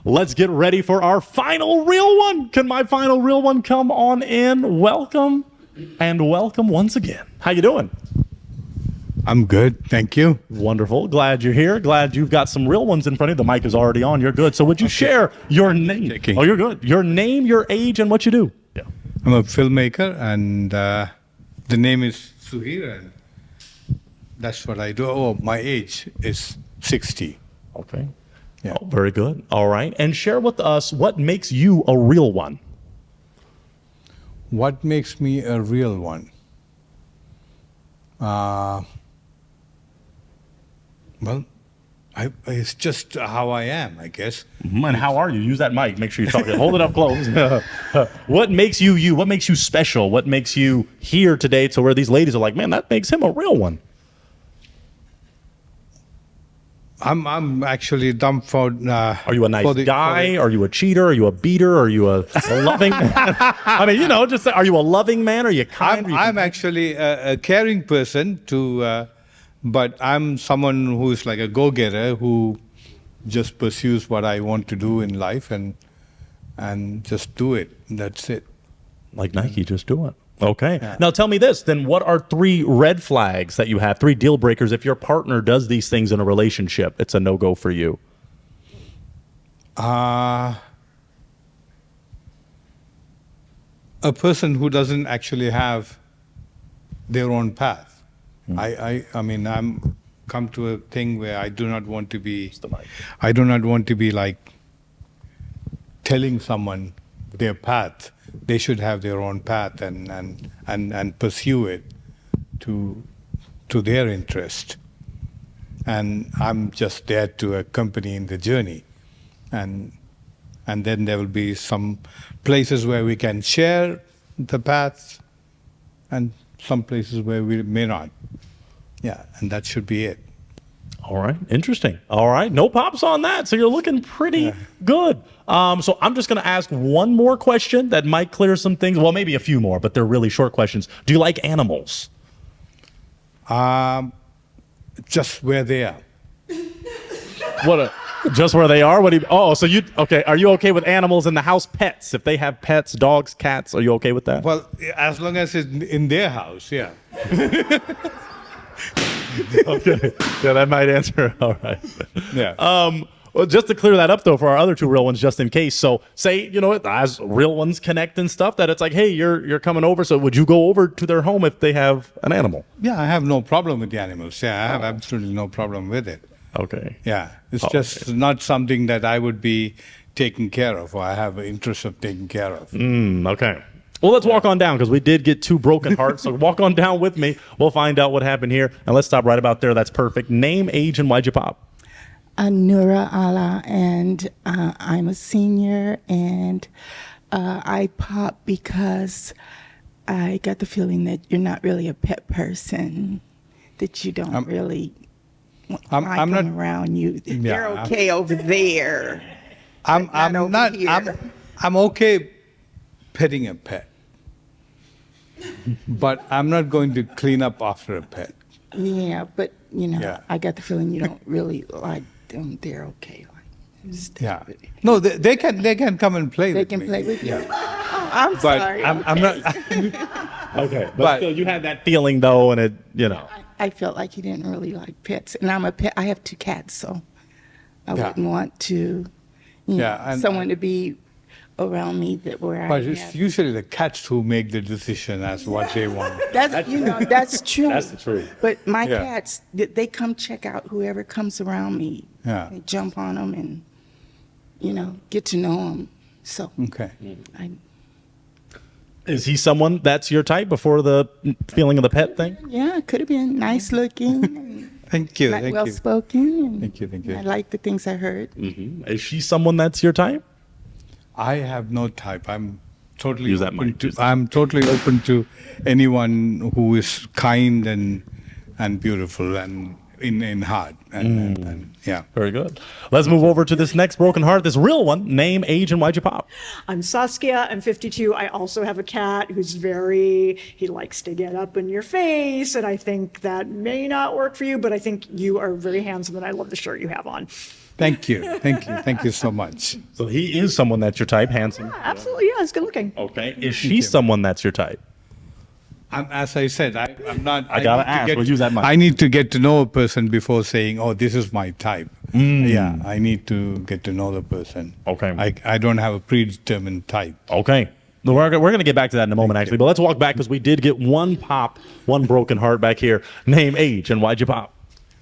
let's get ready for our final real one. Can my final real one come on in? Welcome and welcome once again. How you doing? I'm good, thank you. Wonderful. Glad you're here. Glad you've got some real ones in front of you. The mic is already on. You're good. So would you share your name? Checking. Oh, you're good. Your name, your age, and what you do. Yeah. I'm a filmmaker, and the name is Suhir, and that's what I do. Oh, my age is 60. Okay. Yeah. Oh, very good. All right. And share with us what makes you a real one. What makes me a real one? Well, it's just how I am, I guess. And how are you? Use that mic. Make sure you talk. Hold it up close. What makes you you? What makes you special? What makes you here today to where these ladies are like, man, that makes him a real one? I'm actually dumbfounded. Are you a nice guy? Are you a cheater? Are you a beater? Are you a loving man? I mean, you know, just are you a loving man? Are you kind? I'm actually a caring person but I'm someone who's like a go-getter who just pursues what I want to do in life and just do it. That's it. Like Nike, just do it. Okay. Yeah. Now tell me this, then what are 3 red flags that you have, 3 deal breakers if your partner does these things in a relationship? It's a no-go for you. A person who doesn't actually have their own path. I mean, I'm come to a thing where I do not want to be like telling someone their path. They should have their own path and pursue it to their interest. And I'm just there to accompany in the journey. And then there will be some places where we can share the path and some places where we may not. Yeah, and that should be it. All right, interesting. All right, no pops on that. So you're looking pretty good. So I'm just going to ask one more question that might clear some things. Well, maybe a few more, but they're really short questions. Do you like animals? Just where they are. Just where they are? What do you? Oh, so you okay? Are you okay with animals in the house? Pets? If they have pets, dogs, cats, are you okay with that? Well, as long as it's in their house, yeah. Okay. Yeah, that might answer. All right. Yeah. Well, just to clear that up, though, for our other 2 real ones, just in case. So, say, you know, as real ones connect and stuff, that it's like, hey, you're coming over. So, would you go over to their home if they have an animal? Yeah, I have no problem with the animals. Yeah, I have absolutely no problem with it. Okay. Yeah, it's just not something that I would be taking care of, or I have an interest of taking care of. Okay. Well, let's walk on down because we did get 2 broken hearts. So walk on down with me. We'll find out what happened here. And let's stop right about there. That's perfect. Name, age, and why'd you pop? Nura Ala, and I'm a senior, and I pop because I got the feeling that you're not really a pet person, that you don't really I'm not around you. They're okay over there. I'm not. I'm okay petting a pet, but I'm not going to clean up after a pet. Yeah, but you know, I got the feeling you don't really like them. They're okay. Yeah. No, they can come and play with me. They can play with you. Yeah. Oh, I'm sorry. I'm not. Okay, but still, you had that feeling though, and it, you know. I felt like he didn't really like pets, and I'm a pet. I have 2 cats, so I wouldn't want to, someone to be around me But it's usually the cats who make the decision as what they want. That's that's true. That's the truth. But my cats, they come check out whoever comes around me. Yeah. They jump on them and get to know them. So Okay. Is he someone that's your type before the feeling of the pet thing? Yeah, could have been nice looking. Thank you. Well spoken. Thank you. I like the things I heard. Mm-hmm. Is she someone that's your type? I have no type. I'm totally Use that mic. I'm totally open to anyone who is kind and beautiful and in heart. And yeah. Very good. Let's move over to this next broken heart, this real one. Name, age, and why'd you pop? I'm Saskia. I'm 52. I also have a cat who's he likes to get up in your face, and I think that may not work for you, but I think you are very handsome, and I love the shirt you have on. Thank you. Thank you so much. So he is someone that's your type, handsome. Absolutely, yeah, it's good looking. Okay. Is she someone that's your type? As I said, I'm not. I gotta need to ask, we'll use that mic. I need to get to know a person before saying, "Oh, this is my type." Yeah, I need to get to know the person. Okay. I don't have a predetermined type. Okay. No, we're going to get back to that in a moment, actually. But let's walk back because we did get one pop, one broken heart back here. Name, age, and why'd you pop?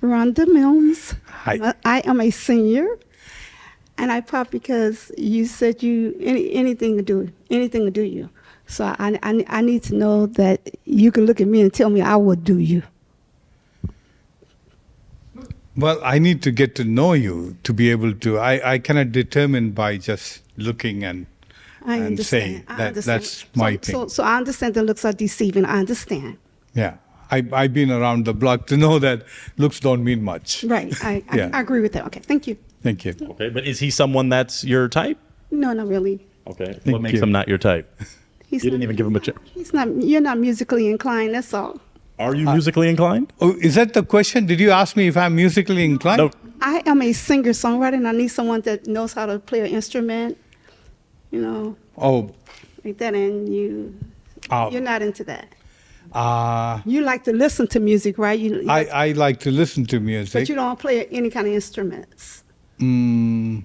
Rhonda Mills. Hi. I am a senior, and I pop because you said anything to do you. So I need to know that you can look at me and tell me I would do you. Well, I need to get to know you to be able to. I cannot determine by just looking and I and understand. say that that's my thing. So I understand that looks are deceiving. I understand. Yeah, I've been around the block to know that looks don't mean much. Right. Yeah. I agree with that. Okay. Thank you. Thank you. Okay. But is he someone that's your type? No, not really. Okay. Thank What makes you. him not your type? He's You didn't not- even give him a chance. He's not. You're not musically inclined. That's all. Are you musically inclined? Oh, is that the question? Did you ask me if I'm musically inclined? No. I am a singer-songwriter, and I need someone that knows how to play an instrument. You know, Oh, like that. And you're not into that. uh, You like to listen to music, right? I like to listen to music. But you don't play any kind of instruments. No.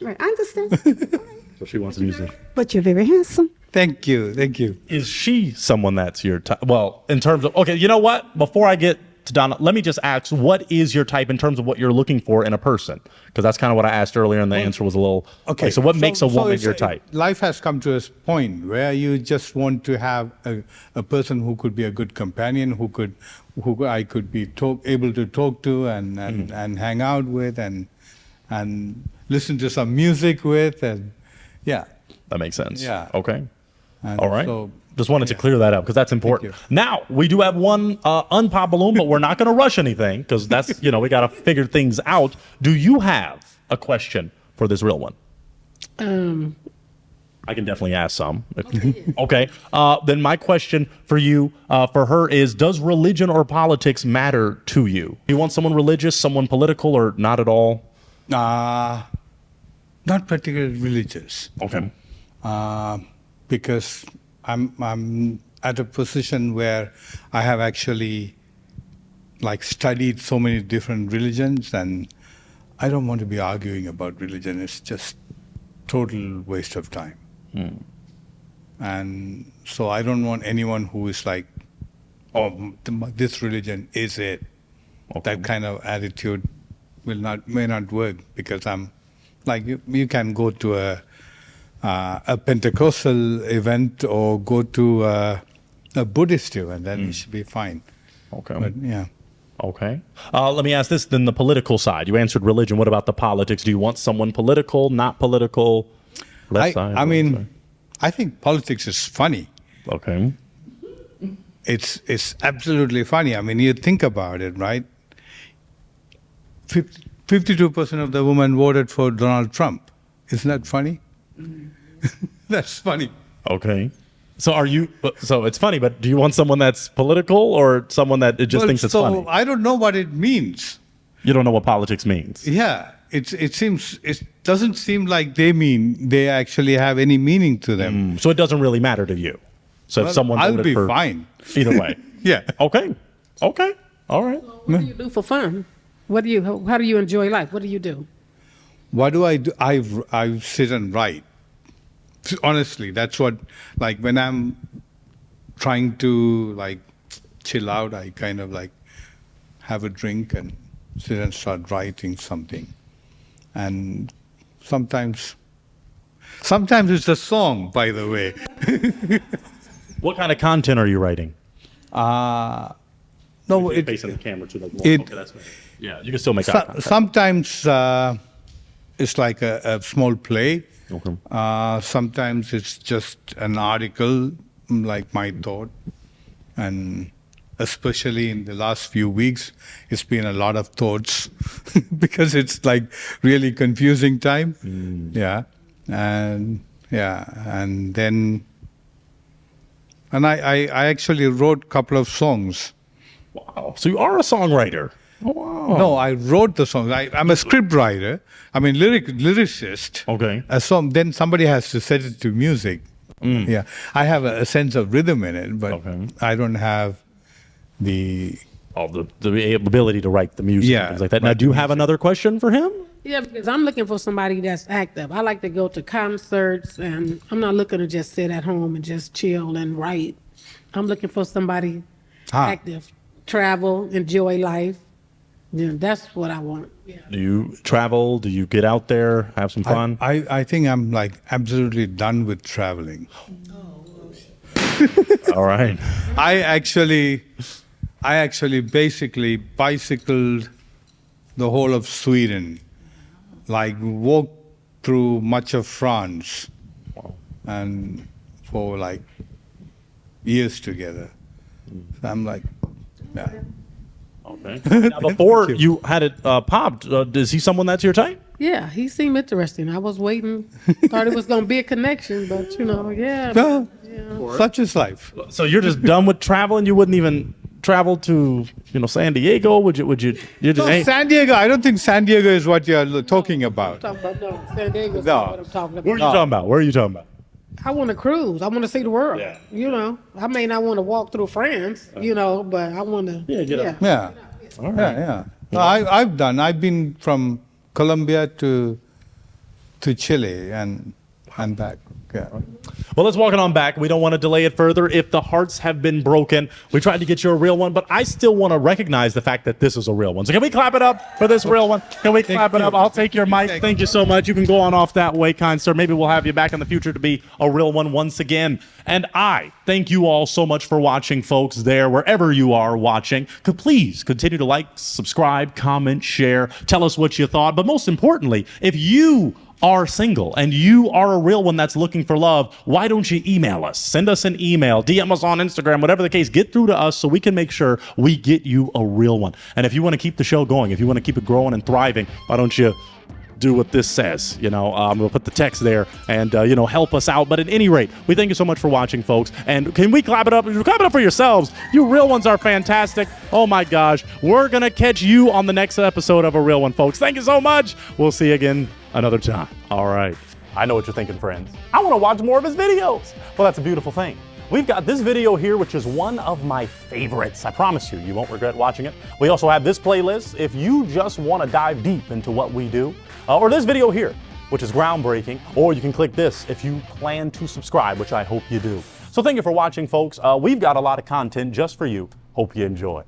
Right. I understand. So she wants a musician. But you're very handsome. Thank you. Thank you. Is she someone that's your type? Well, in terms of, okay, you know what? Before I get to Donna, let me just ask, what is your type in terms of what you're looking for in a person? Because that's kind of what I asked earlier, and the answer was a little, Okay. so what makes a woman it's your type? Life has come to a point where you just want to have a person who could be a good companion, who I could be able to talk to and hang out with and listen to some music with, and yeah. That makes sense. Yeah. Okay. And All right. so- Just wanted to clear that up because that's important. you. Now, we do have one unpop balloon, but we're not going to rush anything because that's, we got to figure things out. Do you have a question for this real one? I can definitely ask some. Okay. Then my question for you, for her is, does religion or politics matter to you? Do you want someone religious, someone political, or not at all? Not particularly religious. Okay. Because I'm at a position where I have actually studied so many different religions, and I don't want to be arguing about religion. It's just total waste of time. And so I don't want anyone who is like, oh, this religion is it. Okay. That kind of attitude may not work, because I'm like, you can go to a Pentecostal event or go to a Buddhist event, then it should be fine. Okay. But yeah. Okay. Let me ask this then, the political side. You answered religion. What about the politics? Do you want someone political, not political? Left side? I right mean, side? I think politics is funny. Okay. It's absolutely funny. I mean, you think about it, right? 52% of the women voted for Donald Trump. Isn't that funny? That's funny. Okay. So so it's funny, but do you want someone that's political or someone that just thinks it's funny? I don't know what it means. You don't know what politics means. Yeah, it doesn't seem like they actually have any meaning to them. So it doesn't really matter to you. So if someone I'll voted be for fine. either way. Yeah. Okay. Okay. All right. What do you do for fun? How do you enjoy life? What do you do? What do I do? I sit and write. Honestly, that's what, when I'm trying to chill out, I kind of have a drink and sit and start writing something. And sometimes it's a song, by the way. What kind of content are you writing? No, You're facing the camera too. it- Okay, that's fine. Yeah, you can still make eye contact. sometimes it's like a small play. Okay. Sometimes it's just an article, like my thought. And especially in the last few weeks, it's been a lot of thoughts because it's really confusing time. Yeah. And then I actually wrote a couple of songs. Wow. So you are a songwriter. Oh, wow. No, I wrote the songs. I'm a script writer. I mean, lyricist. Okay. Then somebody has to set it to music. Yeah, I have a sense of rhythm in it, but I don't have the. The ability to write the music and things like that. Now, do you have another question for him? Yeah, because I'm looking for somebody that's active. I like to go to concerts, and I'm not looking to just sit at home and just chill and write. I'm looking for somebody active, travel, enjoy life. Yeah, that's what I want. Yeah. Do you travel? Do you get out there, have some fun? I think I'm like absolutely done with traveling. All right. I actually basically bicycled the whole of Sweden, like walked through much of France, and for like years together. So I'm like, yeah. Okay. Now, before you had it popped, is he someone that's your type? Yeah, he seemed interesting. I was waiting, thought it was going to be a connection, but yeah. Well, such is life. So you're just done with traveling? You wouldn't even travel to, San Diego? Would you just San Diego, I don't think San Diego is what you're talking about. San Diego's No. not what I'm talking about. Where are you talking about? Where are you talking about? I want to cruise. I want to see the world. Yeah. I may not want to walk through France, but I want to. Yeah. All right. Yeah. No, I've been from Colombia to Chile and back. Yeah. Well, let's walk it on back. We don't want to delay it further. If the hearts have been broken, we tried to get you a real one, but I still want to recognize the fact that this is a real one. So can we clap it up for this real one? Can we clap it up? I'll take your mic. Thank you so much. You can go on off that way, kind sir. Maybe we'll have you back in the future to be a real one once again. And I thank you all so much for watching, folks, there, wherever you are watching. Please continue to like, subscribe, comment, share, tell us what you thought. But most importantly, if you are single and you are a real one that's looking for love, why don't you email us? Send us an email, DM us on Instagram, whatever the case, get through to us so we can make sure we get you a real one. And if you want to keep the show going, if you want to keep it growing and thriving, why don't you do what this says? We'll put the text there and, help us out. But at any rate, we thank you so much for watching, folks. And can we clap it up? Clap it up for yourselves. You real ones are fantastic. Oh my gosh. We're going to catch you on the next episode of A Real One, folks. Thank you so much. We'll see you again another time. All right. I know what you're thinking, friends. I want to watch more of his videos. Well, that's a beautiful thing. We've got this video here, which is one of my favorites. I promise you won't regret watching it. We also have this playlist if you just want to dive deep into what we do. Or this video here, which is groundbreaking. Or you can click this if you plan to subscribe, which I hope you do. So thank you for watching, folks. We've got a lot of content just for you. Hope you enjoy.